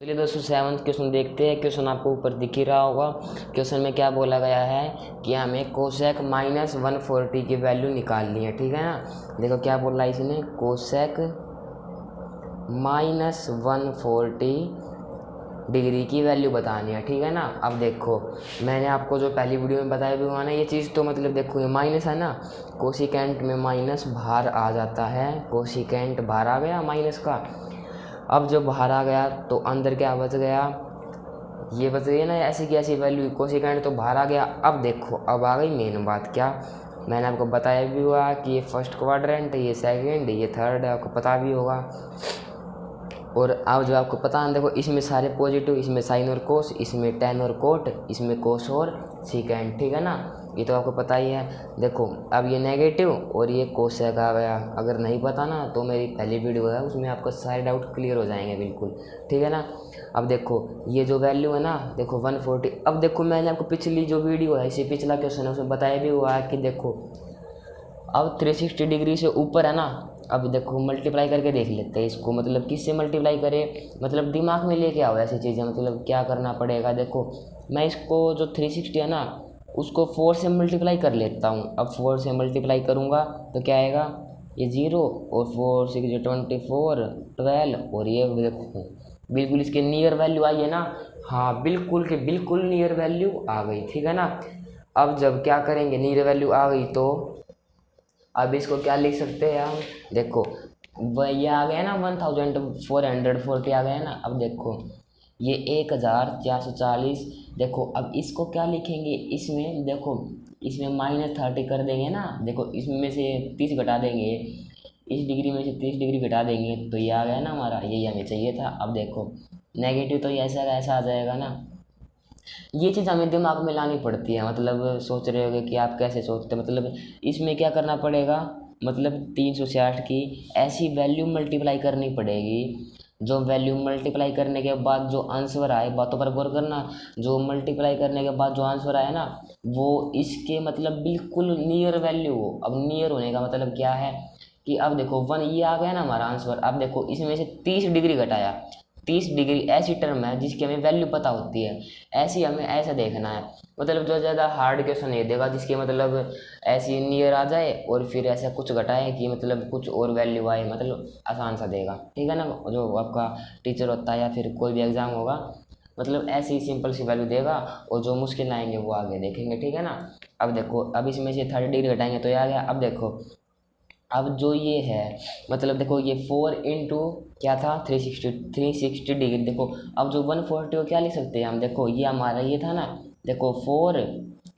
चलिए दोस्तों, seventh question देखते हैं। क्वेश्चन आपको ऊपर दिख ही रहा होगा। क्वेश्चन में क्या बोला गया है कि हमें कोसेक माइनस 140 की वैल्यू निकालनी है। ठीक है ना। देखो क्या बोल रहा है इसने, कोसेक माइनस 140 डिग्री की वैल्यू बतानी है। ठीक है ना। अब देखो, मैंने आपको जो पहली वीडियो में बताया भी हुआ ना, ये चीज़ तो मतलब देखो ये माइनस है ना, कोसिकेंट में माइनस बाहर आ जाता है। कोसिकेंट बाहर आ गया माइनस का। अब जब बाहर आ गया तो अंदर क्या बच गया, ये बच गई ना ऐसी की ऐसी वैल्यू, कोसिकेंट तो बाहर आ गया। अब देखो, अब आ गई मेन बात। क्या मैंने आपको बताया भी हुआ कि ये फर्स्ट क्वाड्रेंट, ये सेकंड, ये थर्ड है, आपको पता भी होगा। और अब जो आपको पता है, देखो इसमें सारे पॉजिटिव, इसमें साइन और कोस, इसमें टेन और कोट, इसमें कोस और सीकेंट। ठीक है ना, ये तो आपको पता ही है। देखो अब ये नेगेटिव और ये कोसेक आ गया। अगर नहीं पता ना तो मेरी पहली वीडियो है, उसमें आपको सारे डाउट क्लियर हो जाएंगे बिल्कुल। ठीक है ना। अब देखो ये जो वैल्यू है ना, देखो 140। अब देखो मैंने आपको पिछली जो वीडियो है, इसी पिछला क्वेश्चन है, उसमें बताया भी हुआ है कि देखो अब 360 डिग्री से ऊपर है ना। अब देखो मल्टीप्लाई करके देख लेते हैं इसको, मतलब किससे मल्टीप्लाई करें, मतलब दिमाग में लेके आओ ऐसी चीज़ें, मतलब क्या करना पड़ेगा। देखो मैं इसको जो 360 है ना, उसको 4 से मल्टीप्लाई कर लेता हूँ। अब 4 से मल्टीप्लाई करूँगा तो क्या आएगा, ये 0 और 4 6 24 12 और ये देखो बिल्कुल इसके नियर वैल्यू आई है ना। हाँ बिल्कुल के बिल्कुल नियर वैल्यू आ गई। ठीक है ना। अब जब क्या करेंगे, नियर वैल्यू आ गई तो अब इसको क्या लिख सकते हैं हम, देखो ये आ गया ना 1440 आ गया ना। अब देखो ये 1440। देखो अब इसको क्या लिखेंगे, इसमें देखो इसमें -30 कर देंगे ना। देखो इसमें से 30 घटा देंगे, इस डिग्री में से 30 डिग्री घटा देंगे तो ये आ गया ना हमारा, यही हमें चाहिए था। अब देखो नेगेटिव तो ये ऐसा का ऐसा आ जाएगा ना। ये चीज़ हमें दिमाग में लानी पड़ती है। मतलब सोच रहे होगे कि आप कैसे सोचते, मतलब इसमें क्या करना पड़ेगा, मतलब 360 की ऐसी वैल्यू मल्टीप्लाई करनी पड़ेगी, जो वैल्यू मल्टीप्लाई करने के बाद जो आंसर आए, बातों पर गौर करना, जो मल्टीप्लाई करने के बाद जो आंसर आए ना, वो इसके मतलब बिल्कुल नियर वैल्यू हो। अब नियर होने का मतलब क्या है कि अब देखो 1 ये आ गया ना हमारा आंसर। अब देखो इसमें से 30 डिग्री घटाया, 30 डिग्री ऐसी टर्म है जिसकी हमें वैल्यू पता होती है, ऐसी हमें ऐसा देखना है। मतलब जो ज़्यादा हार्ड क्वेश्चन ये देगा जिसके मतलब ऐसी नियर आ जाए और फिर ऐसा कुछ घटाए कि मतलब कुछ और वैल्यू आए, मतलब आसान सा देगा। ठीक है ना। जो आपका टीचर होता है या फिर कोई भी एग्ज़ाम होगा, मतलब ऐसी सिंपल सी वैल्यू देगा और जो मुश्किल आएंगे वो आगे देखेंगे। ठीक है ना। अब देखो अब इसमें से 30 डिग्री घटाएंगे तो ये आ गया। अब देखो अब जो ये है, मतलब देखो ये 4 इंटू क्या था 360 डिग्री। देखो अब जो 140 को क्या लिख सकते हैं हम, देखो ये हमारा ये था ना, देखो 4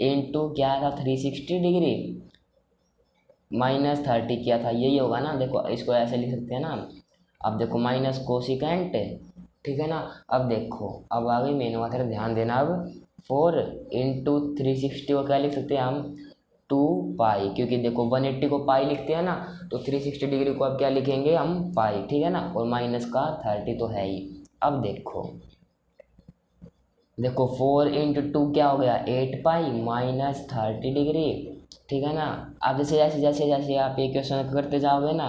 इंटू क्या था 360 डिग्री -30 क्या था, यही होगा ना। देखो इसको ऐसे लिख सकते हैं ना। अब देखो माइनस कोसिकेंट। ठीक है ना। अब देखो अब आ गई मेन बात है, ध्यान देना। अब 4 इंटू 360 को क्या लिख सकते हैं हम, 2 पाई, क्योंकि देखो 180 को पाई लिखते हैं ना, तो 360 डिग्री को अब क्या लिखेंगे हम, पाई। ठीक है ना। और माइनस का 30 तो है ही। अब देखो देखो 4 इंटू 2 क्या हो गया, 8 पाई -30 डिग्री। ठीक है ना। अब जैसे जैसे जैसे जैसे आप ये क्वेश्चन करते जाओगे ना,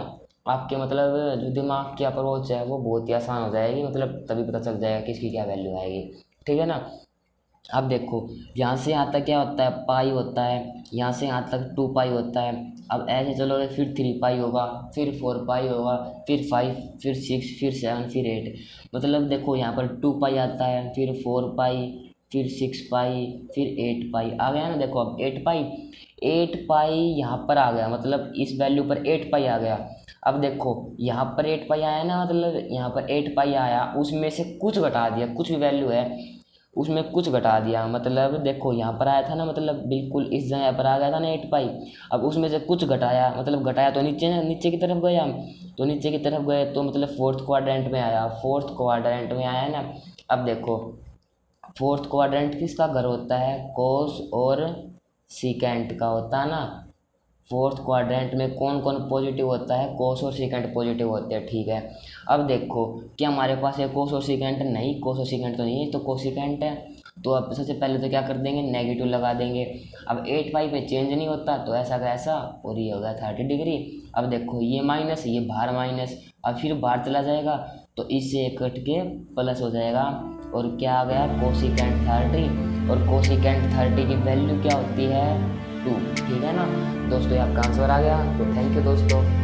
आपके मतलब जो दिमाग की अप्रोच है वो बहुत ही आसान हो जाएगी, मतलब तभी पता चल जाएगा कि इसकी क्या वैल्यू आएगी। ठीक है ना। अब देखो यहाँ से यहाँ तक क्या होता है, पाई होता है, यहाँ से यहाँ तक 2 पाई होता है। अब ऐसे चलोगे फिर 3 पाई होगा, फिर 4 पाई होगा, फिर 5, फिर 6, फिर 7, फिर 8। मतलब देखो यहाँ पर 2 पाई आता है, फिर 4 पाई, फिर 6 पाई, फिर 8 पाई आ गया ना। देखो अब 8 पाई, 8 पाई यहाँ पर आ गया, मतलब इस वैल्यू पर 8 पाई आ गया। अब देखो यहाँ पर 8 पाई आया ना, मतलब यहाँ पर 8 पाई आया, उसमें से कुछ घटा दिया, कुछ भी वैल्यू है उसमें कुछ घटा दिया। मतलब देखो यहाँ पर आया था ना, मतलब बिल्कुल इस जगह पर आ गया था ना 8 पाई। अब उसमें से कुछ घटाया, मतलब घटाया तो नीचे नीचे की तरफ गए हम, तो नीचे की तरफ गए तो मतलब फोर्थ क्वाड्रेंट में आया, फोर्थ क्वाड्रेंट में आया ना। अब देखो फोर्थ क्वाड्रेंट किसका घर होता है, कोस और सीकेंट का होता है ना। फोर्थ क्वाड्रेंट में कौन कौन पॉजिटिव होता है, कोस और सीकेंट पॉजिटिव होते हैं। ठीक है। अब देखो क्या हमारे पास है कोस और सीकेंट, नहीं कोस और सीकेंट तो नहीं है, तो कोसिकेंट है। तो अब सबसे पहले तो क्या कर देंगे, नेगेटिव लगा देंगे। अब 8 पाई पे चेंज नहीं होता तो ऐसा का ऐसा, और ये हो गया 30 डिग्री। अब देखो ये माइनस, ये बाहर माइनस, अब फिर बाहर चला जाएगा तो इससे कट के प्लस हो जाएगा। और क्या आ गया, कोसिकेंट 30, और कोसिकेंट 30 की वैल्यू क्या होती है 2। ठीक है ना दोस्तों, ये आपका आंसर आ गया। तो थैंक यू दोस्तों।